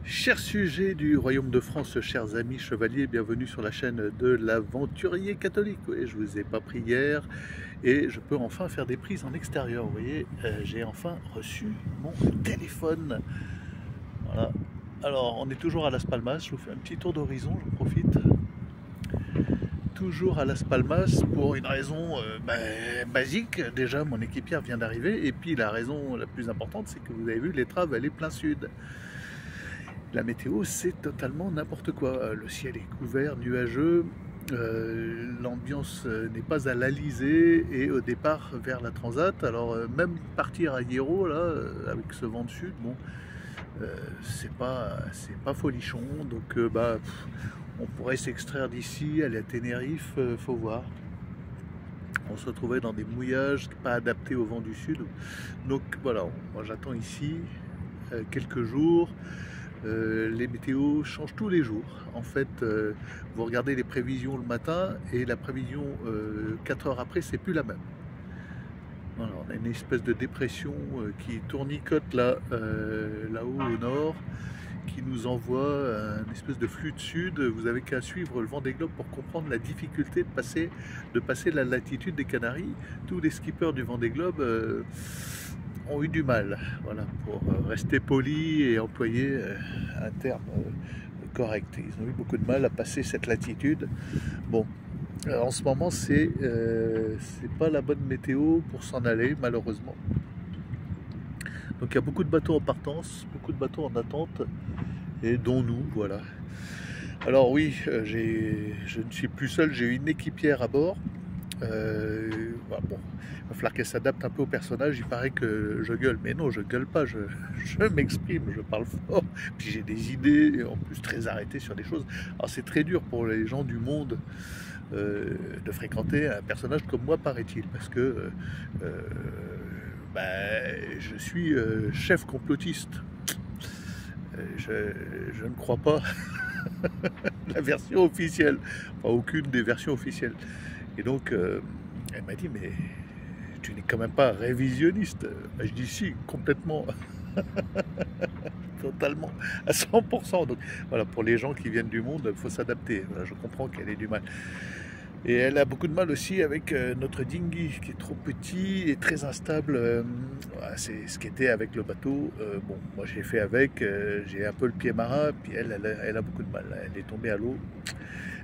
Chers sujets du Royaume de France, chers amis chevaliers, bienvenue sur la chaîne de l'aventurier catholique. Oui, je vous ai pas pris hier et je peux enfin faire des prises en extérieur. Vous voyez, j'ai enfin reçu mon téléphone. Voilà. Alors, on est toujours à Las Palmas. Je vous fais un petit tour d'horizon, j'en profite. Toujours à Las Palmas pour une raison basique. Déjà, mon équipière vient d'arriver. Et puis, la raison la plus importante, c'est que vous avez vu, l'étrave, elle est plein sud. La météo, c'est totalement n'importe quoi. Le ciel est couvert, nuageux, l'ambiance n'est pas à l'Alizé et au départ vers la Transat. Alors même partir à Hierro, là, avec ce vent de sud, bon, c'est pas folichon. Donc on pourrait s'extraire d'ici, aller à Tenerife, faut voir. On se retrouvait dans des mouillages pas adaptés au vent du sud. Donc voilà, moi j'attends ici quelques jours. Les météos changent tous les jours. En fait, vous regardez les prévisions le matin et la prévision 4 heures après, c'est plus la même. Voilà, on a une espèce de dépression qui tournicote là, là-haut au nord, qui nous envoie un espèce de flux de sud. Vous avez qu'à suivre le Vendée Globe pour comprendre la difficulté de passer la latitude des Canaries. Tous les skippers du Vendée Globe ont eu du mal, voilà, pour rester polis et employer un terme correct. Ils ont eu beaucoup de mal à passer cette latitude. Bon, en ce moment, c'est pas la bonne météo pour s'en aller, malheureusement. Donc il y a beaucoup de bateaux en partance, beaucoup de bateaux en attente, et dont nous, voilà. Alors oui, je ne suis plus seul, j'ai une équipière à bord. Bon, il va falloir qu'elle s'adapte un peu au personnage. Il paraît que je gueule, mais non, je gueule pas, je m'exprime, je parle fort, puis j'ai des idées, en plus très arrêtées sur des choses. Alors c'est très dur pour les gens du monde de fréquenter un personnage comme moi, paraît-il, parce que je suis chef complotiste. Je ne crois pas la version officielle, pas aucune des versions officielles. Et donc, elle m'a dit, mais tu n'es quand même pas révisionniste. Je dis si, complètement, totalement, à 100%. Donc voilà, pour les gens qui viennent du monde, il faut s'adapter. Voilà, je comprends qu'elle ait du mal. Et elle a beaucoup de mal aussi avec notre dinghy, qui est trop petit et très instable. Voilà, c'est ce qui était avec le bateau. Bon, moi j'ai fait avec, j'ai un peu le pied marin, puis elle a beaucoup de mal. Elle est tombée à l'eau,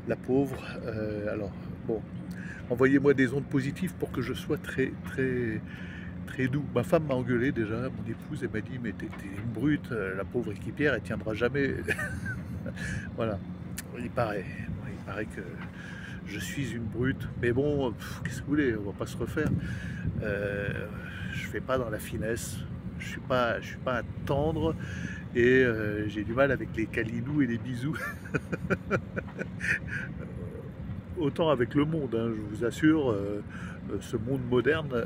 la pauvre. Alors, bon, envoyez-moi des ondes positives pour que je sois très, très, très doux. Ma femme m'a engueulé déjà, mon épouse, elle m'a dit, mais t'es une brute, la pauvre équipière, elle tiendra jamais. Voilà, il paraît que je suis une brute, mais bon, qu'est-ce que vous voulez, on va pas se refaire. Je fais pas dans la finesse, je suis pas un tendre et j'ai du mal avec les câlinous et les bisous. Autant avec le monde, hein, je vous assure, ce monde moderne,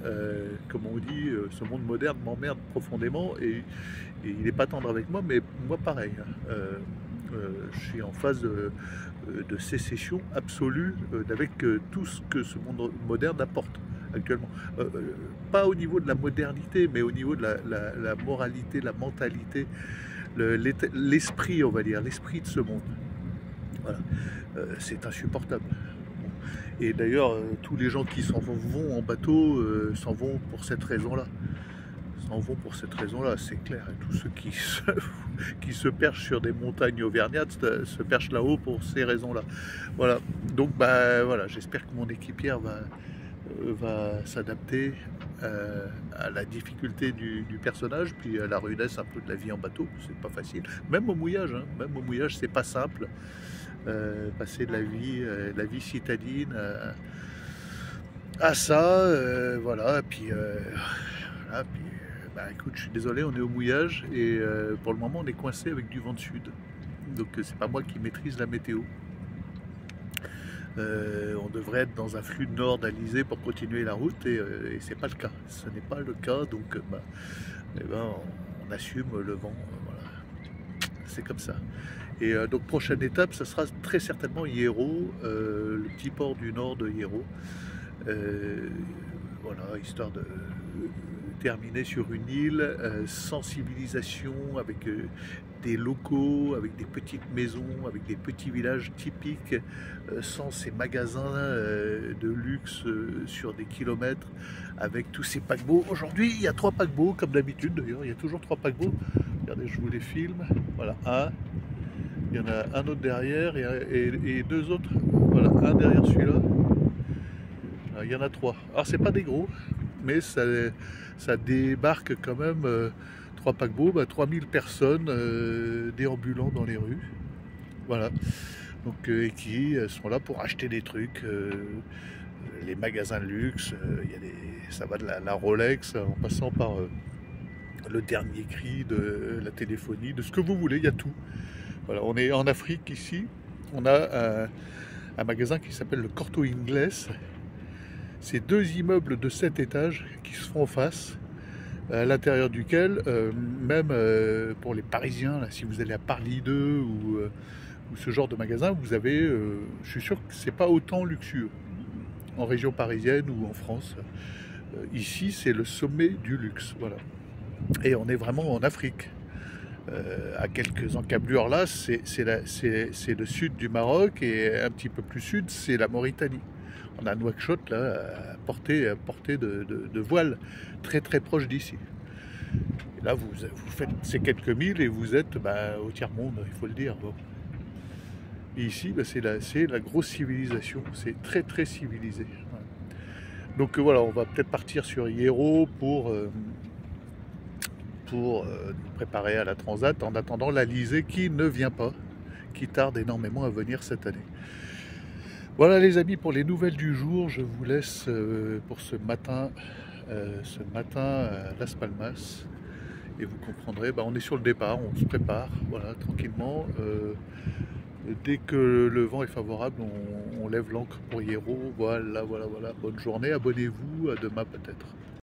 comme on dit, ce monde moderne m'emmerde profondément et il n'est pas tendre avec moi, mais moi pareil. Hein. Je suis en phase de sécession absolue avec tout ce que ce monde moderne apporte actuellement. Pas au niveau de la modernité, mais au niveau de la moralité, la mentalité, l'esprit, on va dire, l'esprit de ce monde. Voilà. C'est insupportable. Et d'ailleurs, tous les gens qui s'en vont en bateau s'en vont pour cette raison-là. S'en vont pour cette raison-là, c'est clair. Et tous ceux qui se perchent sur des montagnes auvergnates se perchent là-haut pour ces raisons-là. Voilà. Donc, voilà, j'espère que mon équipière va s'adapter à la difficulté du personnage, puis à la rudesse un peu de la vie en bateau. C'est pas facile. Même au mouillage, hein, même au mouillage, c'est pas simple. Passer de la vie citadine à ça, voilà, puis, voilà, puis écoute, je suis désolé, on est au mouillage et pour le moment on est coincé avec du vent de sud, donc c'est pas moi qui maîtrise la météo. On devrait être dans un flux de nord d'Alizé pour continuer la route et c'est pas le cas, ce n'est pas le cas, donc on assume le vent, voilà, c'est comme ça. Et donc prochaine étape, ce sera très certainement Hierro, le petit port du nord de Hierro. Voilà, histoire terminer sur une île sans civilisation, avec des locaux, avec des petites maisons, avec des petits villages typiques, sans ces magasins de luxe sur des kilomètres, avec tous ces paquebots. Aujourd'hui, il y a 3 paquebots, comme d'habitude d'ailleurs, il y a toujours 3 paquebots. Regardez, je vous les filme. Voilà, un. Il y en a un autre derrière et 2 autres. Voilà, un derrière celui-là. Il y en a 3. Alors, c'est pas des gros, mais ça débarque quand même 3 paquebots, 3000 personnes déambulant dans les rues. Voilà. Donc, et qui sont là pour acheter des trucs. Les magasins de luxe, ça va de la Rolex en passant par le dernier cri de la téléphonie, de ce que vous voulez, il y a tout. Voilà, on est en Afrique ici, on a un magasin qui s'appelle le Corto Inglés. C'est 2 immeubles de 7 étages qui se font en face, à l'intérieur duquel, même pour les Parisiens, là, si vous allez à Paris 2 ou ce genre de magasin, vous avez, je suis sûr que c'est pas autant luxueux en région parisienne ou en France. Ici, c'est le sommet du luxe, voilà. Et on est vraiment en Afrique. À quelques encablures là, c'est le sud du Maroc et un petit peu plus sud, c'est la Mauritanie. On a Nouakchott là, à portée de voile, très très proche d'ici. Et là, vous faites ces quelques milles et vous êtes au tiers-monde, il faut le dire. Bon. Et ici, c'est la grosse civilisation, c'est très très civilisé. Voilà. Donc voilà, on va peut-être partir sur Hierro pour nous préparer à la Transat, en attendant l'Alizé qui ne vient pas, qui tarde énormément à venir cette année. Voilà les amis, pour les nouvelles du jour, je vous laisse pour ce matin à Las Palmas, et vous comprendrez, on est sur le départ, on se prépare, voilà, tranquillement. Dès que le vent est favorable, on lève l'ancre pour Hierro. Voilà, bonne journée, abonnez-vous, à demain peut-être.